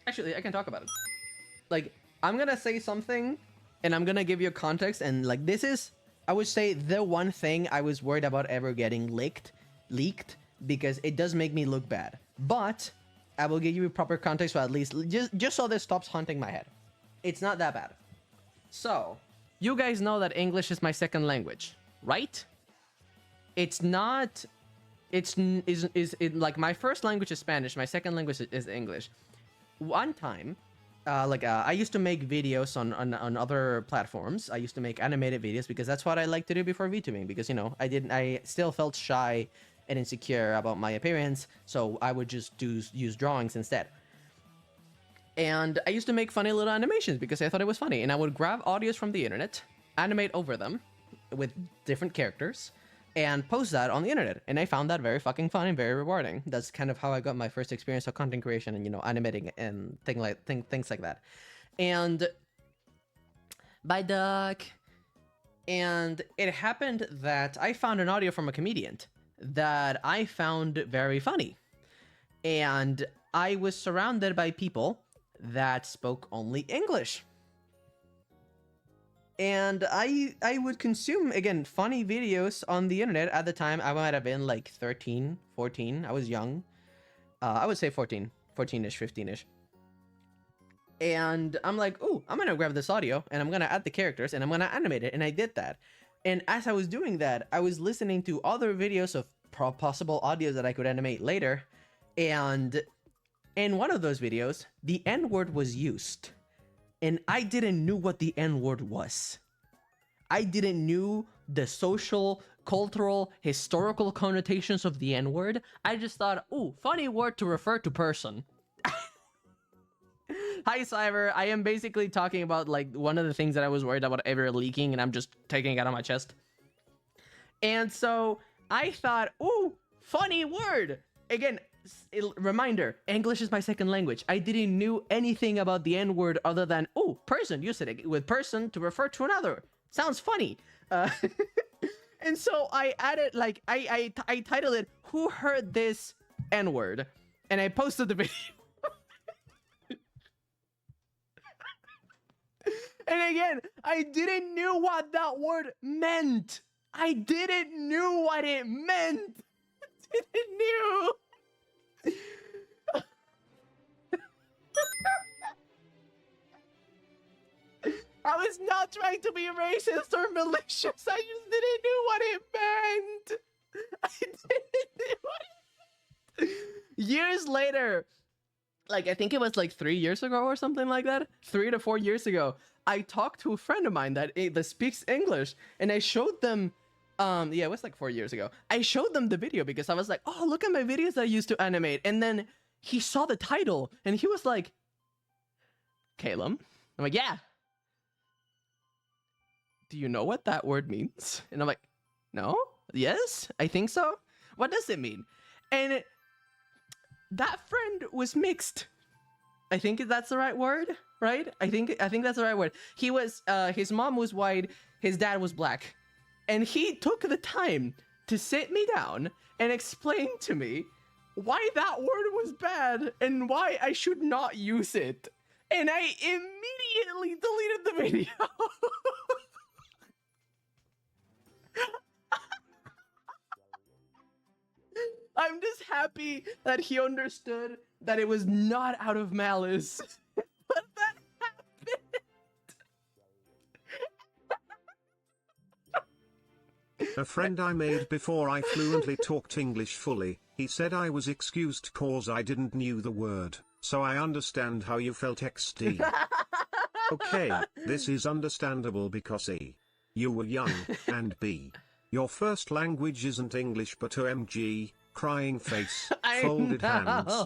Actually, I can talk about it. Like, I'm gonna say something, and I'm gonna give you a context, and like, this is, I would say, the one thing I was worried about ever getting leaked, because it does make me look bad. But I will give you proper context, so at least just so this stops haunting my head. It's not that bad. So, you guys know that English is my second language, right? It's not. Like, my first language is Spanish. My second language is English. One time, I used to make videos on other platforms. I used to make animated videos because that's what I like to do before VTubing. Because, you know, I still felt shy and insecure about my appearance, so I would just use drawings instead. And I used to make funny little animations because I thought it was funny. And I would grab audios from the internet, animate over them with different characters, and post that on the internet. And I found that very fucking fun and very rewarding. That's kind of how I got my first experience of content creation and, you know, animating and things like that. And by duck. And it happened that I found an audio from a comedian that I found very funny. And I was surrounded by people that spoke only English. And I would consume, again, funny videos on the internet. At the time, I might have been like 13, 14. I was young. I would say 14, 14-ish, 15-ish. And I'm like, ooh, I'm going to grab this audio and I'm going to add the characters and I'm going to animate it. And I did that. And as I was doing that, I was listening to other videos of possible audios that I could animate later. And in one of those videos, the N-word was used. And I didn't know what the N-word was. I didn't know the social, cultural, historical connotations of the N-word. I just thought, ooh, funny word to refer to person. Hi, Cyber. I am basically talking about, like, one of the things that I was worried about ever leaking, and I'm just taking it out of my chest. And so I thought, ooh, funny word. Again, reminder, English is my second language. I didn't know anything about the N-word other than, oh, person, use it with person to refer to another. Sounds funny. And so I added, like, I titled it, Who Heard This N-word? And I posted the video. And again, I didn't know what that word meant. I didn't know what it meant. I didn't know. I was not trying to be racist or malicious. I just didn't know what it meant. I didn't know what it... Years later, like, I think it was like 3 years ago or something like that. 3 to 4 years ago, I talked to a friend of mine that speaks English, and I showed them, yeah, it was like 4 years ago. I showed them the video because I was like, oh, look at my videos I used to animate. And then he saw the title, and he was like, Caleb? I'm like, yeah. Do you know what that word means? And I'm like, no? Yes? I think so? What does it mean? And that friend was mixed. I think that's the right word, right? I think that's the right word. He was, his mom was white, his dad was black. And he took the time to sit me down and explain to me why that word was bad and why I should not use it. And I immediately deleted the video. I'm just happy that he understood that it was not out of malice. But that happened. A friend I made before I fluently talked English fully, he said I was excused cause I didn't knew the word, so I understand how you felt XD. Okay, this is understandable because A, you were young, and B, your first language isn't English but OMG, crying face, folded hands.